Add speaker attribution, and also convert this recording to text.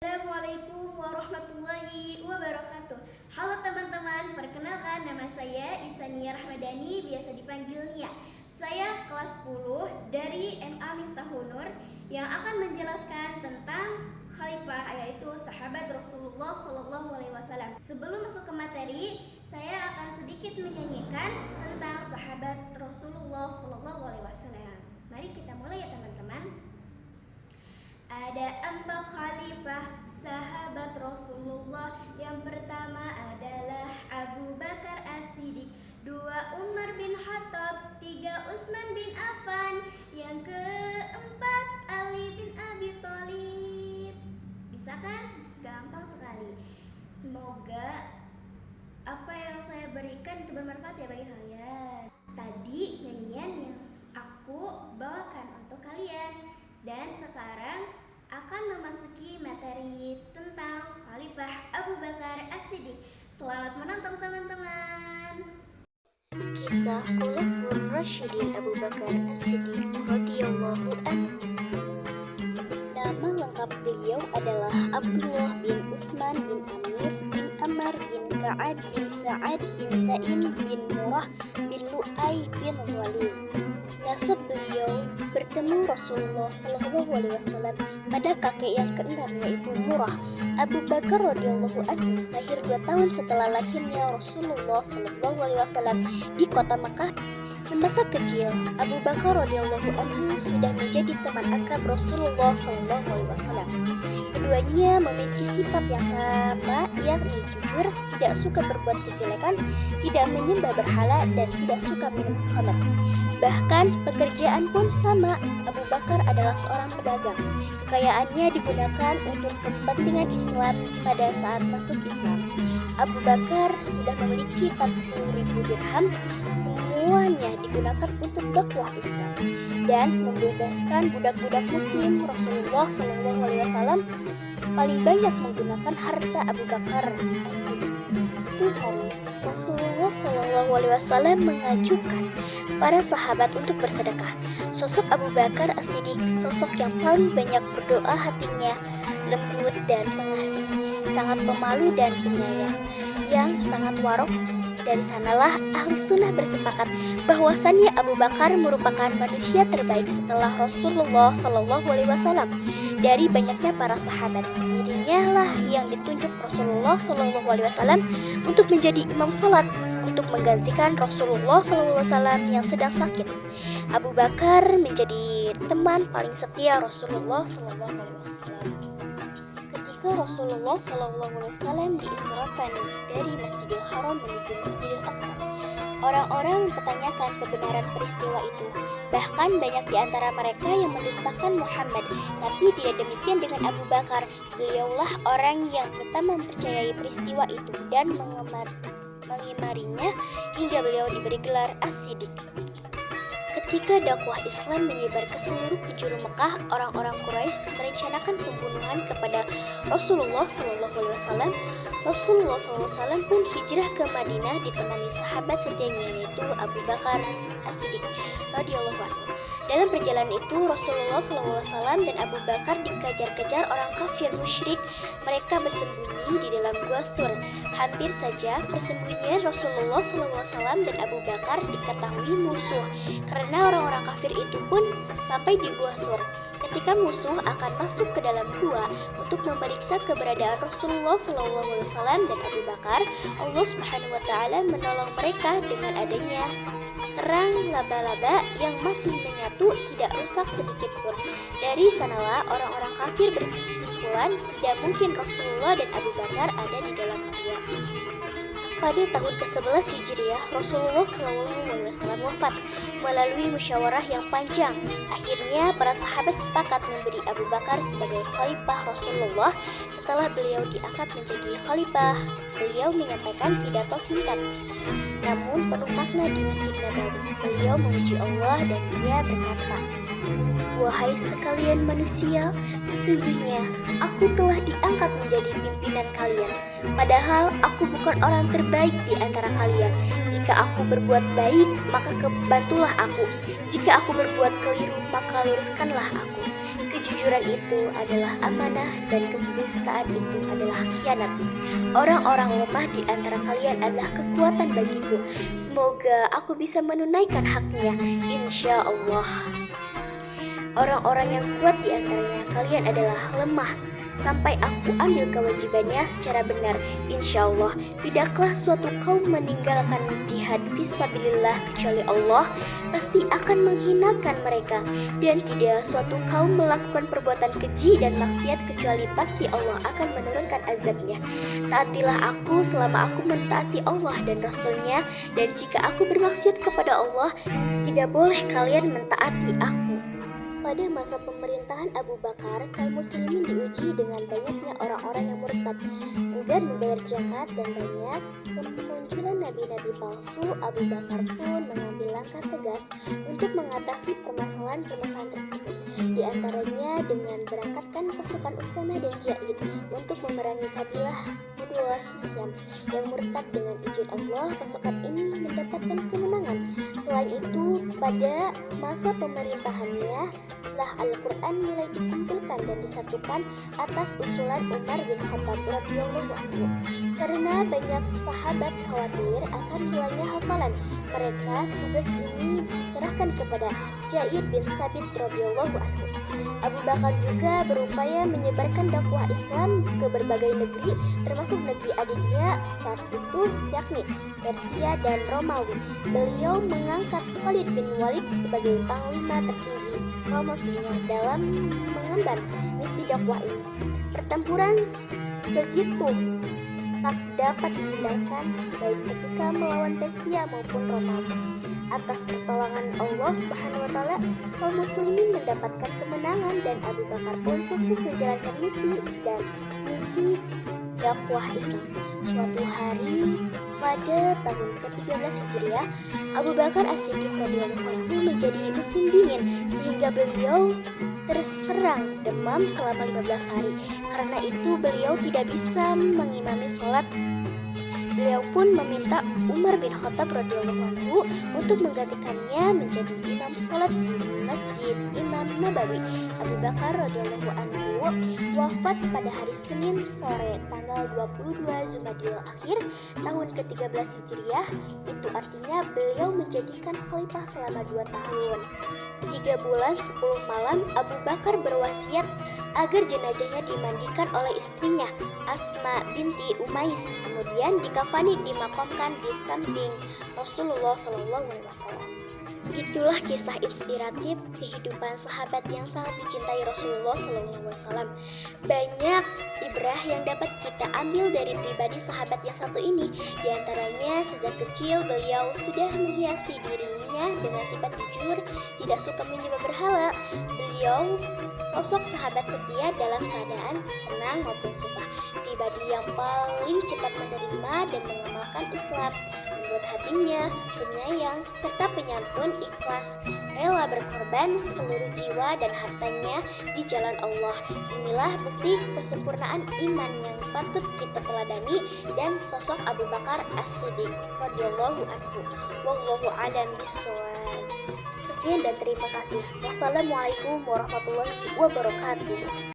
Speaker 1: Assalamualaikum warahmatullahi wabarakatuh. Halo teman-teman, perkenalkan nama saya Isania Rahmadani, biasa dipanggil Nia. Saya kelas 10 dari MA Miftahun Nur yang akan menjelaskan tentang khalifah, yaitu sahabat Rasulullah SAW. Sebelum masuk ke materi, saya akan sedikit menyanyikan tentang sahabat Rasulullah SAW. Mari kita mulai ya teman-teman. Ada 4 khalifah sahabat Rasulullah. Yang pertama adalah Abu Bakar As-Siddiq, 2 Umar bin Khattab, 3 Utsman bin Affan, yang keempat Ali bin Abi Thalib. Bisa kan? Gampang sekali. Semoga apa yang saya berikan itu bermanfaat ya bagi kalian. Tadi nyanyian yang aku bawakan untuk kalian. Dan sekarang akan memasuki materi tentang Khalifah Abu Bakar As-Siddiq. Selamat menonton teman-teman.
Speaker 2: Kisah Khulafaur Rasyidin Abu Bakar As-Siddiq radhiyallahu anhu. Nama lengkap beliau adalah Abdullah bin Utsman bin Amir bin Ammar bin Ka'ab bin Sa'ad bin Taim bin Murrah bin Lu'ay bin Walid. Nasab beliau bertemu Rasulullah SAW pada kakek yang keenam, yaitu Murrah. Abu Bakar radhiyallahu anhu lahir 2 tahun setelah lahirnya Rasulullah SAW di kota Makkah. Semasa kecil, Abu Bakar radhiyallahu anhu sudah menjadi teman akrab Rasulullah SAW. Keduanya memiliki sifat yang sama, yakni jujur, tidak suka berbuat kejelekan, tidak menyembah berhala, dan tidak suka minum khamr. Bahkan pekerjaan pun sama. Abu Bakar adalah seorang pedagang. Kekayaannya digunakan untuk kepentingan Islam pada saat masuk Islam. Abu Bakar sudah memiliki 40.000 dirham. Semuanya digunakan untuk dakwah Islam dan membebaskan budak-budak Muslim. Rasulullah SAW paling banyak menggunakan harta Abu Bakar As-Siddiq. Tuhan Rasulullah SAW mengajukan para sahabat untuk bersedekah. Sosok Abu Bakar As-Siddiq sosok yang paling banyak berdoa, hatinya lembut dan pengasih, sangat pemalu dan penyayang, yang sangat warok. Dari sanalah ahli sunnah bersepakat bahwasannya Abu Bakar merupakan manusia terbaik setelah Rasulullah SAW. Dari banyaknya para sahabat, dirinya lah yang ditunjuk Rasulullah SAW untuk menjadi imam sholat, untuk menggantikan Rasulullah SAW yang sedang sakit. Abu Bakar menjadi teman paling setia Rasulullah SAW. Ketika Rasulullah SAW diisrakan dari Masjidil Haram menuju Masjidil Aqsa, orang-orang mempertanyakan kebenaran peristiwa itu. Bahkan banyak di antara mereka yang mendustakan Muhammad. Tapi tidak demikian dengan Abu Bakar. Beliaulah orang yang pertama mempercayai peristiwa itu dan mengimarinya hingga beliau diberi gelar As-Siddiq. Ketika dakwah Islam menyebar ke seluruh penjuru Mekah, orang-orang Quraisy merencanakan pembunuhan kepada Rasulullah SAW. Rasulullah SAW pun hijrah ke Madinah ditemani sahabat setianya, yaitu Abu Bakar As-Siddiq radhiyallahu anhu. Dalam perjalanan itu, Rasulullah SAW dan Abu Bakar dikejar-kejar orang kafir musyrik. Mereka bersembunyi di dalam gua Thur. Hampir saja persembunyian Rasulullah SAW dan Abu Bakar diketahui musuh, karena orang-orang kafir itu pun sampai di gua Thur. Ketika musuh akan masuk ke dalam gua untuk memeriksa keberadaan Rasulullah SAW dan Abu Bakar, Allah Subhanahu wa Ta'ala menolong mereka dengan adanya serang laba-laba yang masih menyatu, tidak rusak sedikit pun. Dari sanalah orang-orang kafir berkesimpulan tidak mungkin Rasulullah dan Abu Bakar ada di dalam gua. Pada tahun ke-11 Hijriah, Rasulullah SAW wafat melalui musyawarah yang panjang. Akhirnya para sahabat sepakat memberi Abu Bakar sebagai khalifah Rasulullah. Setelah beliau diangkat menjadi khalifah, beliau menyampaikan pidato singkat namun penuh makna di Masjid Nabawi. Beliau memuji Allah dan dia berkata, "Wahai sekalian manusia, sesungguhnya aku telah diangkat menjadi pimpinan kalian. Padahal aku bukan orang terbaik di antara kalian. Jika aku berbuat baik, maka bantulah aku. Jika aku berbuat keliru, maka luruskanlah aku. Kejujuran itu adalah amanah dan kedustaan itu adalah khianat. Orang-orang lemah di antara kalian adalah kekuatan bagiku. Semoga aku bisa menunaikan haknya, insya Allah. Orang-orang yang kuat di antaranya kalian adalah lemah sampai aku ambil kewajibannya secara benar, insya Allah. Tidaklah suatu kaum meninggalkan jihad fisabilillah kecuali Allah pasti akan menghinakan mereka, dan tidak suatu kaum melakukan perbuatan keji dan maksiat kecuali pasti Allah akan menurunkan azabnya. Taatilah aku selama aku mentaati Allah dan Rasulnya, dan jika aku bermaksiat kepada Allah, tidak boleh kalian mentaati aku. Pada masa pemerintahan Abu Bakar, kaum muslimin diuji dengan banyaknya orang-orang yang murtad, enggan membayar zakat, dan banyak kemunculan nabi-nabi palsu. Abu Bakar pun mengambil langkah tegas untuk mengatasi permasalahan-permasalahan tersebut. Di antaranya dengan berangkatkan pasukan Usama dan Zaid untuk memerangi kabilah Abdullah Hisyam yang murtad. Dengan izin Allah, pasukan ini mendapatkan kemenangan. Selain itu, pada masa pemerintahannya lah Al-Quran mulai dikumpulkan dan disatukan atas usulan Umar bin Khattab radhiyallahu anhu. Karena banyak sahabat khawatir akan hilangnya hafalan mereka, tugas ini diserahkan kepada Zaid bin Thabit radhiyallahu anhu. Abu Bakar juga berupaya menyebarkan dakwah Islam ke berbagai negeri, termasuk negeri adiknya saat itu, yakni Persia dan Romawi. Beliau mengangkat Khalid bin Walid sebagai panglima tertinggi promosinya dalam mengemban misi dakwah ini. Pertempuran begitu tak dapat dihindarkan, baik ketika melawan Persia maupun Romawi. Atas pertolongan Allah Subhanahu wa Ta'ala, kaum muslimin mendapatkan kemenangan dan Abu Bakar pun sukses menjalankan misi dakwah Islam. Suatu hari pada tahun ke-13 Hijriah, Abu Bakar As-Siddiq radhiyallahu anhu menjadi musim dingin sehingga beliau terserang demam selama 15 hari. Karena itu beliau tidak bisa mengimami sholat. Beliau pun meminta Umar bin Khattab radhiyallahu anhu untuk menggantikannya menjadi imam sholat di Masjid Imam Nabawi. Abu Bakar radhiyallahu anhu wafat pada hari Senin sore tanggal 22 Jumadil Akhir tahun ke-13 Hijriah. Itu artinya beliau menjadikan khalifah selama 2 tahun. 3 bulan 10 malam Abu Bakar berwasiat agar jenazahnya dimandikan oleh istrinya Asma binti Umais, kemudian dikafani dimakamkan di samping Rasulullah SAW. Itulah kisah inspiratif kehidupan sahabat yang sangat dicintai Rasulullah SAW. Banyak ibrah yang dapat kita ambil dari pribadi sahabat yang satu ini. Di antaranya, sejak kecil beliau sudah menghiasi dirinya dengan sifat jujur, tidak suka menyembah berhala. Beliau sosok sahabat setia dalam keadaan senang maupun susah, pribadi yang paling cepat menerima dan mengamalkan Islam, membuat hatinya penyayang serta penyantun, ikhlas, rela berkorban seluruh jiwa dan hartanya di jalan Allah. Inilah bukti kesempurnaan iman yang patut kita teladani dan sosok Abu Bakar As-Siddiq radhiyallahu anhu. Wallahu a'lam bishawab. Sekian dan terima kasih. Wassalamualaikum warahmatullahi wabarakatuh.